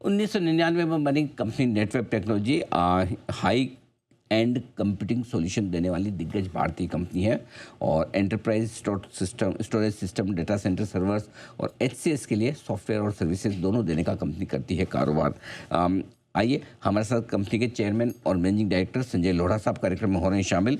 1999 में बनी company Netweb technology high and computing solution देने वाली दिग्गज भारतीय कंपनी है और enterprise storage system, data centre servers और एचसीएस के लिए सॉफ्टवेयर और सर्विसेज दोनों देने का कंपनी करती है कारोबार। आइए हमारे साथ कंपनी के चेयरमैन और मैनेजिंग डायरेक्टर संजय लोढ़ा साहब कार्यक्रम में हो रहे हैं शामिल।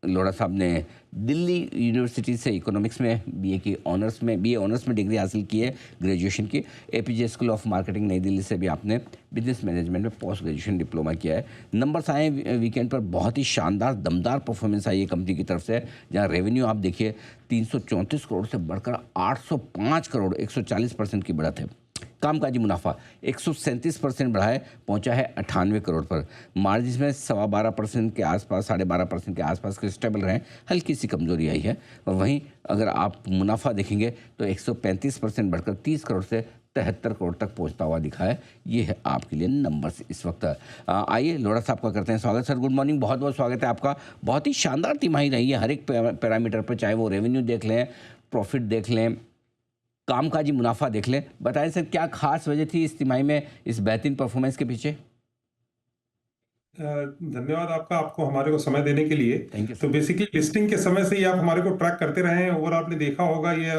लोढ़ा साहब ने दिल्ली यूनिवर्सिटी से इकोनॉमिक्स में बीए ऑनर्स में डिग्री हासिल की है, ग्रेजुएशन की। एपीजे स्कूल ऑफ मार्केटिंग नई दिल्ली से भी आपने बिजनेस मैनेजमेंट में पोस्ट ग्रेजुएशन डिप्लोमा किया है। नंबर्स आए वीकेंड पर, बहुत ही शानदार दमदार परफॉर्मेंस आई है कंपनी की तरफ से, जहां रेवेन्यू आप देखिए 334 करोड़ से बढ़कर 805 करोड़ 140% की बढ़त है। कामकाजी मुनाफा 137% बढ़ा है, पहुंचा है 98 करोड़ पर। मार्जिन में 12.25% के आसपास, 12.5% के आसपास के स्टेबल रहे, हल्की सी कमजोरी आई है। और वहीं अगर आप मुनाफा देखेंगे तो 135% बढ़कर 30 करोड़ से 73 करोड़ तक पहुंचता हुआ दिखा है। ये है आपके लिए नंबर्स इस वक्त। आइए लोढ़ा साहब का करते हैं स्वागत। सर गुड मॉर्निंग, बहुत बहुत स्वागत है आपका। बहुत ही शानदार तिमाही रही है हर एक पैरामीटर पर, चाहे वो रेवेन्यू देख लें, प्रॉफिट देख लें, कामकाजी मुनाफा देख लें। बताएं सर, क्या खास वजह थी इस तिमाही में इस बेहतरीन परफॉर्मेंस के पीछे? धन्यवाद आपको हमारे को समय देने के लिए। Thank you. तो बेसिकली लिस्टिंग के समय से ही आप हमारे को ट्रैक करते रहे हैं और आपने देखा होगा ये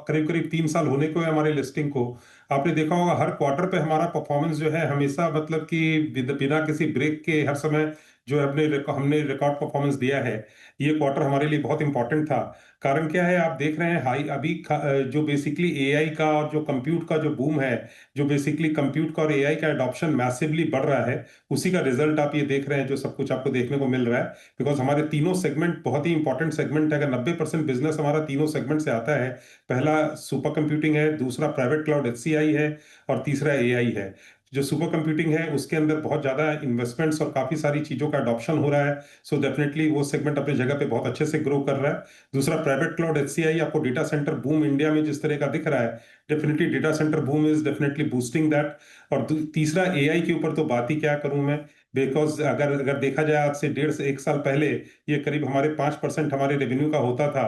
करीब करीब 3 साल होने को है हमारे लिस्टिंग को। आपने देखा होगा हर क्वार्टर पे हमारा परफॉर्मेंस जो है हमेशा मतलब कि बिना किसी ब्रेक के हर समय जो है हमने रिकॉर्ड परफॉर्मेंस दिया है। ये क्वार्टर हमारे लिए बहुत इंपॉर्टेंट था। कारण क्या है, आप देख रहे हैं जो बेसिकली एआई का और जो कंप्यूट का जो बूम है, जो बेसिकली कंप्यूट का और एआई का एडॉप्शन मैसिवली बढ़ रहा है, उसी का रिजल्ट आप ये देख रहे हैं, जो सब कुछ आपको देखने को मिल रहा है। बिकॉज हमारे तीनों सेगमेंट बहुत ही इंपॉर्टेंट सेगमेंट है। अगर 90% बिजनेस हमारा तीनों सेगमेंट से आता है, पहला सुपर कंप्यूटिंग है, दूसरा प्राइवेट क्लाउड एचसीआई है और तीसरा एआई है। जो सुपर कंप्यूटिंग है उसके अंदर बहुत ज्यादा इन्वेस्टमेंट्स और काफी सारी चीजों का अडॉप्शन हो रहा है। सो डेफिनेटली वो सेगमेंट अपनी जगह पे बहुत अच्छे से ग्रो कर रहा है। दूसरा प्राइवेट क्लाउड एचसीआई, आपको डेटा सेंटर बूम इंडिया में जिस तरह का दिख रहा है, definitely data centre boom is definitely boosting that. और तीसरा एआई के ऊपर तो बात ही क्या करूं मैं। बिकॉज अगर अगर देखा जाए आज से 1.5 से 1 साल पहले ये करीब हमारे 5% हमारे रेवेन्यू का होता था।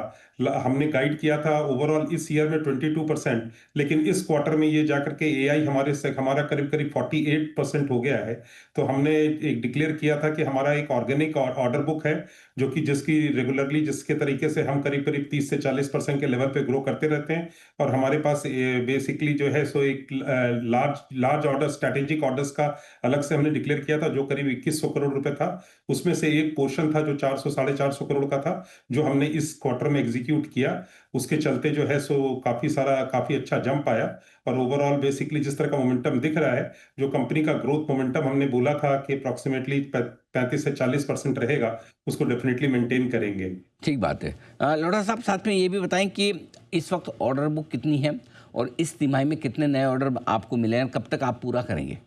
हमने गाइड किया था ओवरऑल इस ईयर में 22%, लेकिन इस क्वार्टर में ये जाकर के एआई हमारा करीब करीब 48% हो गया है। तो हमने एक डिक्लेयर किया था कि हमारा एक ऑर्गेनिक ऑर्डर बुक है, जो कि जिसके तरीके से हम करीब करीब 30 से 40% के लेवल पे ग्रो करते रहते हैं। और हमारे पास बेसिकली जो है सो एक लार्ज ऑर्डर, स्ट्रैटेजिक ऑर्डर्स का अलग से हमने डिक्लेयर किया था, जो करीब 2100 करोड़ रुपए था। उसमें से एक पोर्शन था जो 400 450 करोड़ का था, जो हमने इस क्वार्टर में एग्जीक्यूट किया। उसके चलते जो है सो काफी अच्छा जंप आया। और ओवरऑल बेसिकली जिस तरह का मोमेंटम दिख रहा है, जो कंपनी का ग्रोथ मोमेंटम हमने बोला था कि अप्रोक्सीमेटली 35 से 40% रहेगा, उसको डेफिनेटली मेंटेन करेंगे। ठीक बात है। लोढ़ा साहब, साथ में ये भी बताएं कि इस वक्त ऑर्डर बुक कितनी है और इस तिमाही में कितने नए ऑर्डर आपको मिले हैं, कब तक आप पूरा करेंगे?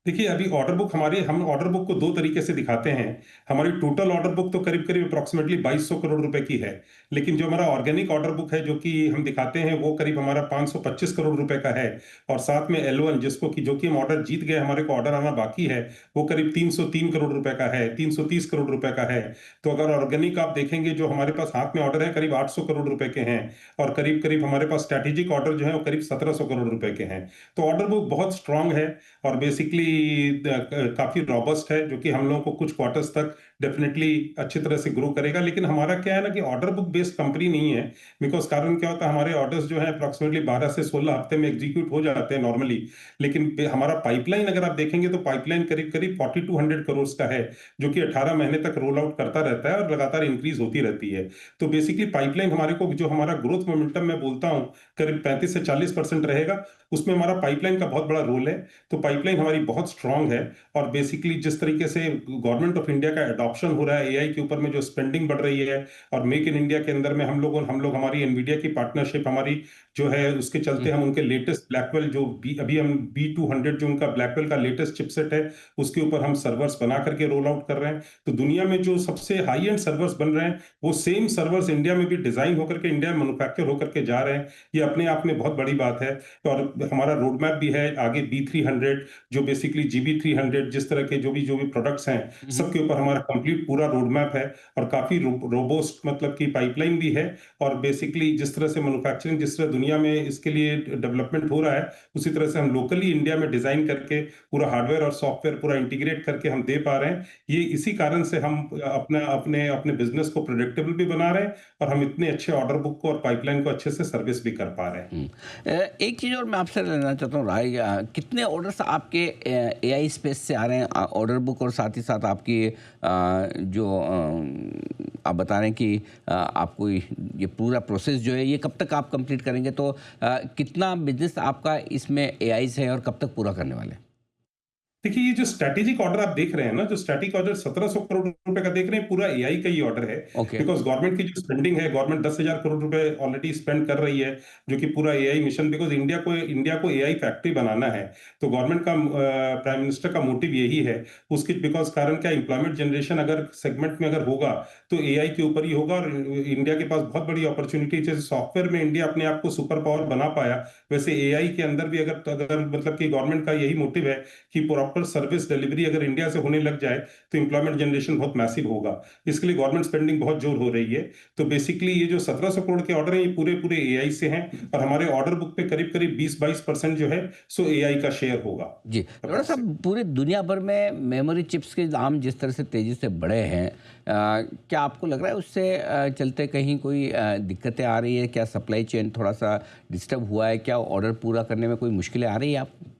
देखिए, अभी हम ऑर्डर बुक को दो तरीके से दिखाते हैं। हमारी टोटल ऑर्डर बुक तो करीब करीब अप्रोक्सीमेटली 2200 करोड़ रुपए की है। लेकिन जो हमारा ऑर्गेनिक ऑर्डर बुक है, जो कि हम दिखाते हैं, वो करीब हमारा 525 करोड़ रुपए का है। और साथ में L1 जो कि हम ऑर्डर जीत गए, हमारे को ऑर्डर आना बाकी है, वो करीब 303 करोड़ रुपए का है, 330 करोड़ रुपए का है। तो अगर ऑर्गेनिक आप देखेंगे, जो हमारे पास हाथ में ऑर्डर है करीब 800 करोड़ रुपए के हैं। और करीब करीब हमारे पास स्ट्रैटेजिक ऑर्डर जो है वो करीब 1700 करोड़ रुपए के हैं। तो ऑर्डर बुक बहुत स्ट्रांग है और बेसिकली काफी रॉबस्ट है, जो कि हम लोगों को कुछ क्वार्टर्स तक डेफिनेटली अच्छी तरह से ग्रो करेगा। लेकिन हमारा क्या है ना कि ऑर्डर बुक बेस्ड कंपनी नहीं है। बिकॉज कारण क्या होता है, हमारे ऑर्डर्स जो है अप्रोक्सीमेटली 12 से 16 हफ्ते में एग्जीक्यूट हो जाते हैं नॉर्मली। लेकिन हमारा पाइपलाइन अगर आप देखेंगे तो पाइपलाइन करीब करीब 4200 करोड़ का है, जो कि 18 महीने तक रोल आउट करता रहता है और लगातार इंक्रीज होती रहती है। तो बेसिकली पाइपलाइन हमारे को, जो हमारा ग्रोथ मोमेंटम मैं बोलता हूं करीब 35 से 40% रहेगा, उसमें हमारा पाइपलाइन का बहुत बड़ा रोल है। तो पाइपलाइन हमारी बहुत स्ट्रांग है। और बेसिकली जिस तरीके से गवर्नमेंट ऑफ इंडिया का एडॉप्शन हो रहा है एआई के ऊपर में, जो स्पेंडिंग बढ़ रही है, और मेक इन इंडिया के अंदर में हम लोग हमारी एनवीडिया की पार्टनरशिप हमारी जो है, उसके चलते हम उनके लेटेस्ट ब्लैकवेल अभी हम B200 जो उनका ब्लैकवेल का लेटेस्ट चिपसेट है, उसके ऊपर हम सर्वर्स बना करके रोल आउट कर रहे हैं। तो दुनिया में जो सबसे हाई एंड सर्वर्स बन रहे हैं, वो सेम सर्वर्स इंडिया में भी डिजाइन होकर के, इंडिया में मैन्युफैक्चर होकर के जा रहे हैं। ये अपने आप में बहुत बड़ी बात है। और हमारा रोड मैप भी है आगे B300 जो बेसिकली GB300 जिस तरह के जो भी प्रोडक्ट्स हैं हम्म। सबके ऊपर हमारा कंप्लीट पूरा रोड मैप है और काफी रोबोस्ट मतलब की पाइपलाइन भी है। और बेसिकली जिस तरह से मैन्युफैक्चरिंग जिस तरह दुनिया में इसके लिए डेवलपमेंट हो रहा है उसी तरह से हम लोकली इंडिया में डिजाइन करके पूरा हार्डवेयर और सॉफ्टवेयर पूरा इंटीग्रेट करके हम दे पा रहे हैं। ये इसी कारण से हम अपना अपने अपने बिजनेस को प्रेडिक्टेबल भी बना रहे हैं और हम इतने अच्छे ऑर्डर बुक को और पाइपलाइन को अच्छे से सर्विस भी कर पा रहे हैं। एक चीज़ और मैं आपसे लेना चाहता हूँ राय, कितने ऑर्डर्स आपके एआई स्पेस से आ रहे हैं ऑर्डर बुक, और साथ ही साथ आपकी जो आप बता रहे हैं कि आपको ये पूरा प्रोसेस जो है ये कब तक आप कंप्लीट करेंगे, तो कितना बिजनेस आपका इसमें एआई से है और कब तक पूरा करने वाले हैं? देखिए ये जो स्ट्रैटेजिक ऑर्डर आप देख रहे हैं ना, जो स्ट्रैटेजिक ऑर्डर 1700 करोड़ रुपए का देख रहे हैं, पूरा एआई का ही ऑर्डर है। ओके। बिकॉज गवर्नमेंट की जो स्पेंडिंग है, गवर्नमेंट 10,000 करोड़ रुपए ऑलरेडी स्पेंड कर रही है जो कि पूरा एआई मिशन, बिकॉज इंडिया को एआई फैक्ट्री बनाना है। तो गवर्नमेंट का प्राइम मिनिस्टर का मोटिव यही है उसकी, बिकॉज कारण क्या, एम्प्लॉयमेंट जनरेशन अगर सेगमेंट में अगर होगा तो एआई के ऊपर ही होगा। और इंडिया के पास बहुत बड़ी अपॉर्चुनिटी, जैसे सॉफ्टवेयर में इंडिया अपने आप को सुपर पावर बना पाया, वैसे एआई के अंदर भी अगर अगर मतलब कि गवर्नमेंट का यही मोटिव है कि प्रॉपर सर्विस डिलीवरी अगर इंडिया से होने लग जाए तो एम्प्लॉयमेंट जनरेशन बहुत मैसिव होगा। इसके लिए गवर्नमेंट स्पेंडिंग बहुत जोर हो रही है। तो बेसिकली ये जो 1700 करोड़ के ऑर्डर हैं ये पूरे पूरे एआई से हैं और हमारे ऑर्डर बुक पे करीब करीब 20-22% जो है सो एआई का शेयर होगा। जी, थोड़ा सा पूरे दुनिया भर में मेमोरी चिप्स के दाम जिस तरह से तेज़ी से बढ़े हैं, क्या आपको लग रहा है उससे चलते कहीं कोई दिक्कतें आ रही है? क्या सप्लाई चेन थोड़ा सा डिस्टर्ब हुआ है? क्या ऑर्डर पूरा करने में कोई मुश्किलें आ रही है आपको?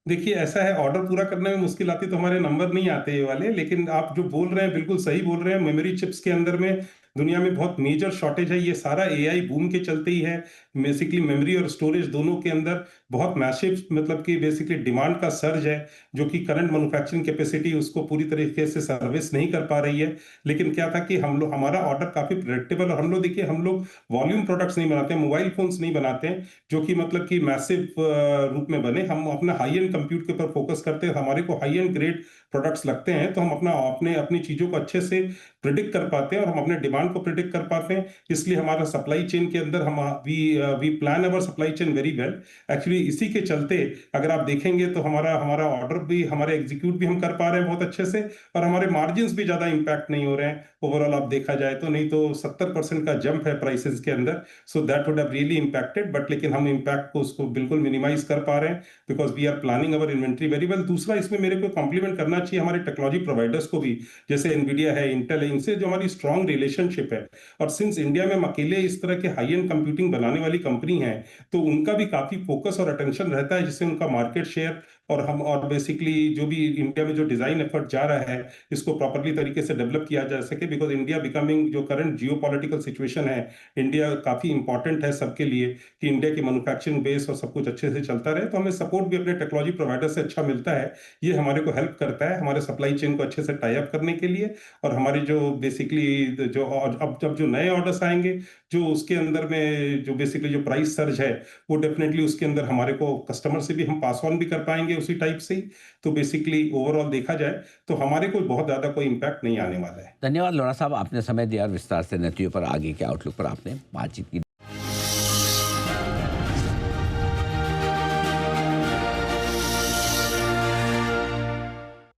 देखिए ऐसा है, ऑर्डर पूरा करने में मुश्किल आती तो हमारे नंबर नहीं आते ये वाले, लेकिन आप जो बोल रहे हैं बिल्कुल सही बोल रहे हैं। मेमोरी चिप्स के अंदर में दुनिया में बहुत मेजर शॉर्टेज है, ये सारा एआई बूम के चलते ही है। बेसिकली मेमोरी और स्टोरेज दोनों के अंदर बहुत मैसिव मतलब कि बेसिकली डिमांड का सर्ज है जो कि करंट मैन्युफैक्चरिंग कैपेसिटी उसको पूरी तरीके से सर्विस नहीं कर पा रही है। लेकिन क्या था कि हम लोग, हमारा ऑर्डर काफी प्रेडिक्टेबल, और हम लोग देखिए हम लोग वॉल्यूम प्रोडक्ट्स नहीं बनाते हैं, मोबाइल फोन्स नहीं बनाते हैं जो कि मतलब कि मैसिव रूप में बने। हम अपना हाई एंड कंप्यूट के ऊपर फोकस करते हैं, हमारे को हाई एंड ग्रेड प्रोडक्ट्स लगते हैं, तो हम अपना अपने अपनी चीजों को अच्छे से प्रिडिक्ट कर पाते हैं और हम अपने डिमांड को प्रिडिक्ट कर पाते हैं। इसलिए हमारा सप्लाई चेन के अंदर हम we plan our supply chain very well. Actually इसी के चलते अगर आप देखेंगे तो हमारा हमारा ऑर्डर भी, हमारे एग्जीक्यूट भी हम कर पा रहे हैं बहुत अच्छे से, और हमारे मार्जिन भी ज्यादा इंपैक्ट नहीं हो रहे हैं ओवरऑल आप देखा जाए तो। नहीं तो 70% का जंप है प्राइसेस के अंदर, so that would have really impacted, but लेकिन हम इंपैक्ट को उसको बिल्कुल मिनिमाइज कर पा रहे हैं because we are planning our inventory very well. दूसरा इसमें मेरे को कॉम्प्लीमेंट करना चाहिए हमारे टेक्नोलॉजी प्रोवाइडर्स को भी, जैसे एनवीडिया है, इंटेल है, इनसे जो हमारी स्ट्रॉन्ग रिलेशनशिप है। और सिंस इंडिया में हम अकेले इस तरह के हाई एंड कंप्यूटिंग बनाने वाली कंपनी है तो उनका भी काफी फोकस और अटेंशन रहता है, जिससे उनका मार्केट शेयर और हम और बेसिकली जो भी इंडिया में जो डिजाइन एफर्ट जा रहा है इसको प्रॉपरली तरीके से डेवलप किया जा सके। बिकॉज इंडिया बिकमिंग, जो करंट जियोपॉलिटिकल सिचुएशन है, इंडिया काफी इंपॉर्टेंट है सबके लिए कि इंडिया की मैन्युफैक्चरिंग बेस और सब कुछ अच्छे से चलता रहे। तो हमें सपोर्ट भी अपने टेक्नोलॉजी प्रोवाइडर से अच्छा मिलता है। ये हमारे को हेल्प करता है हमारे सप्लाई चेन को अच्छे से टाई अप करने के लिए। और हमारे जो बेसिकली जो अब जब जो नए ऑर्डर्स आएंगे जो उसके अंदर में जो बेसिकली जो प्राइस सर्ज है वो डेफिनेटली उसके अंदर हमारे को कस्टमर से भी हम पास ऑन भी कर पाएंगे उसी टाइप से ही। तो बेसिकली ओवरऑल देखा जाए तो हमारे को बहुत ज्यादा कोई इम्पैक्ट नहीं आने वाला है। धन्यवाद लोरा साहब, आपने समय दिया और विस्तार से नीतियों पर, आगे के आउटलुक पर आपने बातचीत की।